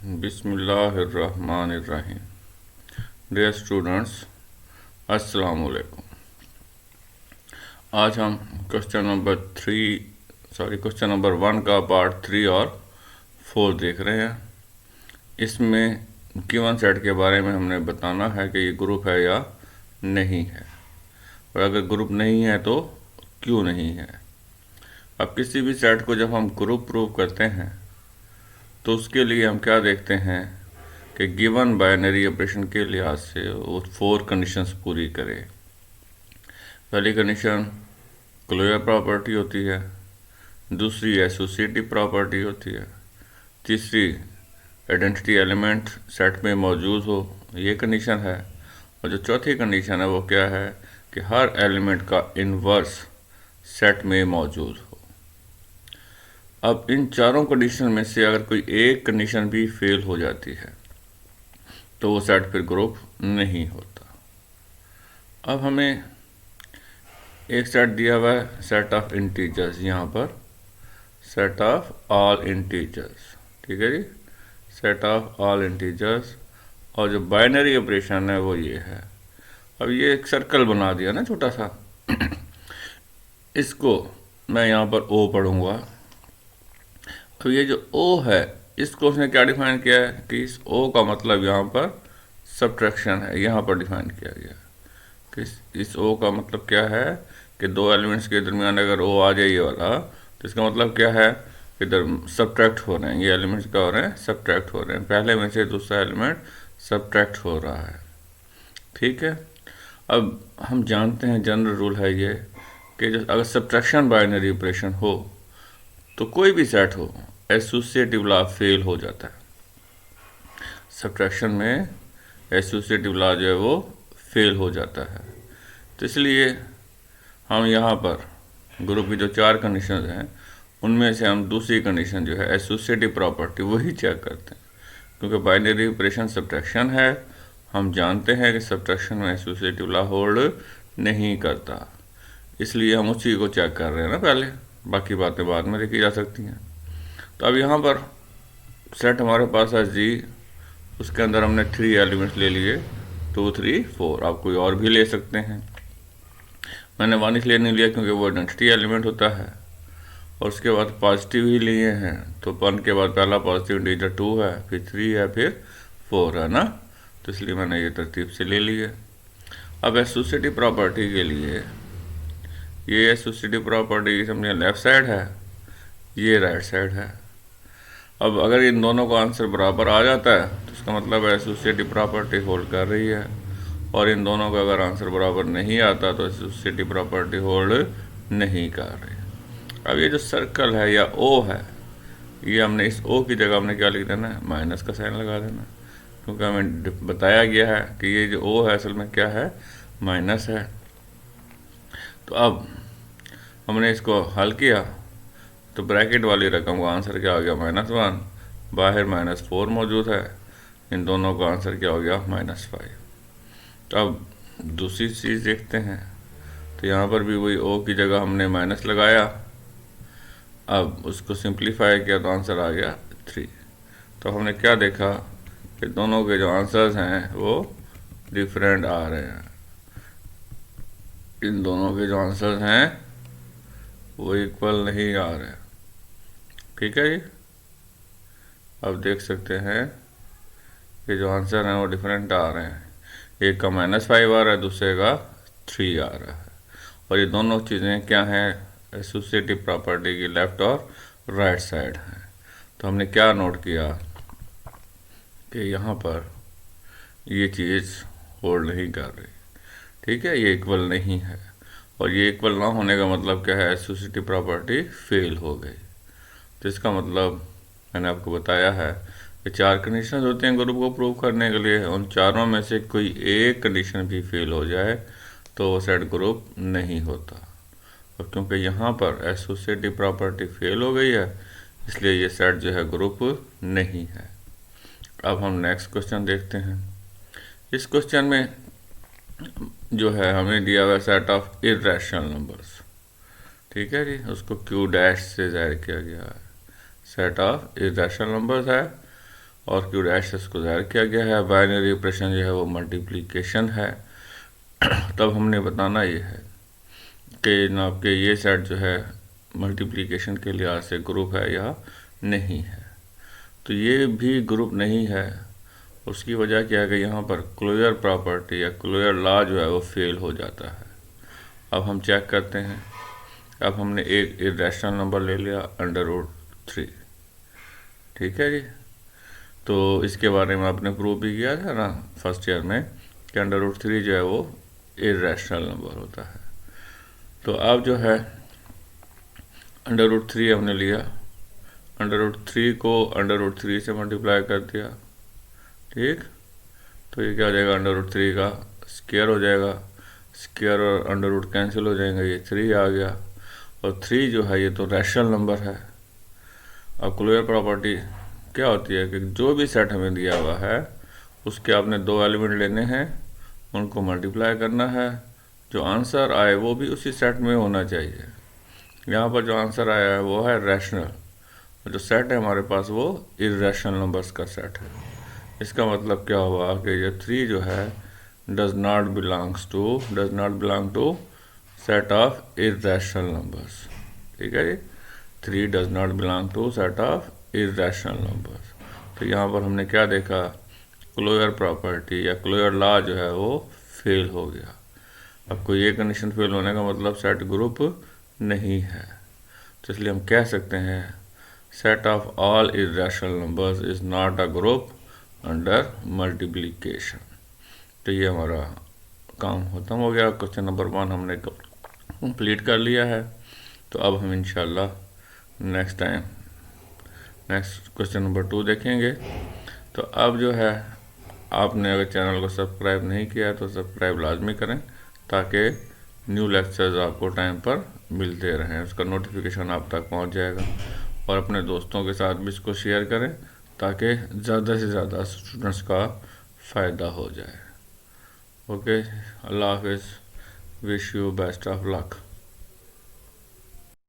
बिस्मिल्लाहिर्रहमानिर्रहीम। Dear students, अस्सलाम वालेकुम। आज हम क्वेश्चन नंबर 1 का पार्ट 3 और 4 देख रहे हैं। इसमें गिवन सेट के बारे में हमने बताना है कि ये ग्रुप है या नहीं है, और अगर ग्रुप नहीं है तो क्यों नहीं है। अब किसी भी सेट को जब हम ग्रुप प्रूव करते हैं तो उसके लिए हम क्या देखते हैं कि गिवन बाइनरी ऑपरेशन के लिहाज से वो 4 कंडीशंस पूरी करे। पहली कंडीशन क्लोजर प्रॉपर्टी होती है, दूसरी एसोसिएटिव प्रॉपर्टी होती है, तीसरी आइडेंटिटी एलिमेंट सेट में मौजूद हो, ये कंडीशन है, और जो चौथी कंडीशन है वो क्या है कि हर एलिमेंट का इन्वर्स सेट में मौजूद हो। अब इन चारों कंडीशन में से अगर कोई एक कंडीशन भी फेल हो जाती है तो वो सेट फिर ग्रुप नहीं होता। अब हमें एक सेट दिया हुआ है, सेट ऑफ इंटीजर्स, यहाँ पर सेट ऑफ ऑल इंटीजर्स, ठीक है जी, सेट ऑफ ऑल इंटीजर्स, और जो बाइनरी ऑपरेशन है वो ये है। अब ये एक सर्कल बना दिया ना छोटा सा, इसको मैं यहाँ पर ओ पढ़ूंगा। अब ये जो ओ है इसको उसने क्या डिफाइन किया है कि इस ओ का मतलब यहाँ पर सब्ट्रैक्शन है, यहाँ पर डिफाइन किया गया कि इस ओ का मतलब क्या है कि दो एलिमेंट्स के दरमियान अगर ओ आ जाए ये वाला, तो इसका मतलब क्या है कि इधर सब्ट्रैक्ट हो रहे हैं, ये एलिमेंट्स क्या हो रहे हैं, सब्ट्रैक्ट हो रहे हैं, पहले में से दूसरा एलिमेंट सब्ट्रैक्ट हो रहा है, ठीक है। अब हम जानते हैं जनरल रूल है ये कि जो अगर सब्ट्रैक्शन बाइनरी ऑपरेशन हो तो कोई भी सेट हो एसोसिएटिव लॉ फेल हो जाता है। सब्ट्रैक्शन में एसोसिएटिव लॉ जो है वो फेल हो जाता है। तो इसलिए हम यहाँ पर ग्रुप की जो 4 कंडीशन हैं उनमें से हम दूसरी कंडीशन जो है एसोसिएटिव प्रॉपर्टी वही चेक करते हैं, क्योंकि बाइनरी ऑपरेशन सब्ट्रैक्शन है, हम जानते हैं कि सब्ट्रैक्शन में एसोसिएटिव लॉ होल्ड नहीं करता, इसलिए हम उसी को चेक कर रहे हैं ना पहले, बाकी बातें बाद में देखी जा सकती हैं। तो अब यहाँ पर सेट हमारे पास है जी, उसके अंदर हमने 3 एलिमेंट्स ले लिए, 2 3 4, आप कोई और भी ले सकते हैं। मैंने 1 इसलिए नहीं लिया क्योंकि वो आइडेंटिटी एलिमेंट होता है, और उसके बाद पॉजिटिव ही लिए हैं, तो 1 के बाद पहला पॉजिटिव इंटीजर 2 है, फिर 3 है, फिर 4 है ना, तो इसलिए मैंने ये तरतीब से ले लिए। अब एसोसिएटिव प्रॉपर्टी के लिए ये एसोसिएटिव प्रॉपर्टी समझे लेफ्ट साइड है, ये राइट साइड है। अब अगर इन दोनों का आंसर बराबर आ जाता है तो इसका मतलब एसोसिएटिव प्रॉपर्टी होल्ड कर रही है, और इन दोनों का अगर आंसर बराबर नहीं आता तो एसोसिएटिव प्रॉपर्टी होल्ड नहीं कर रही। अब ये जो सर्कल है या ओ है, ये हमने इस ओ की जगह हमने क्या लिख देना है, माइनस का साइन लगा देना, क्योंकि हमें बताया गया है कि ये जो ओ है असल में क्या है, माइनस है। तो अब हमने इसको हल किया तो ब्रैकेट वाली रकम का आंसर क्या हो गया, -1, बाहर -4 मौजूद है, इन दोनों का आंसर क्या हो गया, -5। तो अब दूसरी चीज़ देखते हैं, तो यहाँ पर भी वही ओ की जगह हमने माइनस लगाया, अब उसको सिंप्लीफाई किया तो आंसर आ गया 3। तो हमने क्या देखा कि दोनों के जो आंसर्स हैं वो डिफरेंट आ रहे हैं, इन दोनों के जो आंसर्स हैं वो इक्वल नहीं आ रहे, ठीक है जी। अब देख सकते हैं कि जो आंसर हैं वो डिफरेंट आ रहे हैं, एक का -5 आ रहा है, दूसरे का 3 आ रहा है, और ये दोनों चीज़ें क्या हैं, एसोसिएटिव प्रॉपर्टी की लेफ्ट और राइट साइड है। तो हमने क्या नोट किया कि यहाँ पर ये चीज़ होल्ड नहीं कर रही, ठीक है, ये इक्वल नहीं है, और ये इक्वल ना होने का मतलब क्या है, एसोसिएटिव प्रॉपर्टी फेल हो गई। तो इसका मतलब मैंने आपको बताया है कि 4 कंडीशन होते हैं ग्रुप को प्रूव करने के लिए, उन चारों में से कोई एक कंडीशन भी फेल हो जाए तो वो सेट ग्रुप नहीं होता, और क्योंकि यहाँ पर एसोसिएटिव प्रॉपर्टी फेल हो गई है इसलिए ये सेट जो है ग्रुप नहीं है। अब हम नेक्स्ट क्वेश्चन देखते हैं। इस क्वेश्चन में जो है हमें दिया हुआ सेट ऑफ इर्रेशनल नंबर्स, ठीक है जी, उसको Q डैश से जाहिर किया गया है, सेट ऑफ इर्रेशनल नंबर्स है, और क्यू डैश इसको ज़ाहिर किया गया है। बाइनरी ऑपरेशन जो है वो मल्टीप्लिकेशन है। तब हमने बताना ये है कि जनाब के ये सेट जो है मल्टीप्लिकेशन के लिहाज से ग्रुप है या नहीं है। तो ये भी ग्रुप नहीं है, उसकी वजह क्या है कि यहाँ पर क्लोजर प्रॉपर्टी या क्लोजर लॉ जो है वो फेल हो जाता है। अब हम चेक करते हैं। अब हमने एक इरेशनल नंबर ले लिया √3, ठीक है जी। तो इसके बारे में आपने प्रूव भी किया था ना फर्स्ट ईयर में कि √3 जो है वो इरेशनल नंबर होता है। तो अब जो है √3 हमने लिया, √3 को √3 से मल्टीप्लाई कर दिया, ठीक। तो ये क्या हो जाएगा, √3 का स्क्वायर हो जाएगा, स्क्वायर और अंडर रूट कैंसिल हो जाएंगे, ये 3 आ गया। और 3 जो है ये तो रैशनल नंबर है। अब क्लोजर प्रॉपर्टी क्या होती है कि जो भी सेट हमें दिया हुआ है उसके आपने 2 एलिमेंट लेने हैं, उनको मल्टीप्लाई करना है, जो आंसर आए वो भी उसी सेट में होना चाहिए। यहाँ पर जो आंसर आया है वो है रैशनल, और जो सेट है हमारे पास वो इर्रेशनल नंबर्स का सेट है। इसका मतलब क्या हुआ कि ये 3 जो है does not belong to set of irrational numbers, ठीक है जी। 3 does not belong to set of irrational numbers। तो यहाँ पर हमने क्या देखा, क्लोजर प्रॉपर्टी या क्लोजर लॉ जो है वो फेल हो गया। अब कोई ये कंडीशन फेल होने का मतलब सेट ग्रुप नहीं है, तो इसलिए हम कह सकते हैं set of all irrational numbers is not a group under multiplication. तो ये हमारा काम खत्म हो गया। क्वेश्चन नंबर 1 हमने कंप्लीट कर लिया है। तो अब हम इंशाल्लाह नेक्स्ट क्वेश्चन नंबर 2 देखेंगे। तो अब जो है आपने अगर चैनल को सब्सक्राइब नहीं किया तो सब्सक्राइब लाजमी करें, ताकि न्यू लेक्चर्स आपको टाइम पर मिलते रहें, उसका नोटिफिकेशन आप तक पहुंच जाएगा। और अपने दोस्तों के साथ भी इसको शेयर करें ताकि ज़्यादा से ज़्यादा स्टूडेंट्स का फ़ायदा हो जाए। ओके, अल्लाह हाफिज़, wish you best of luck.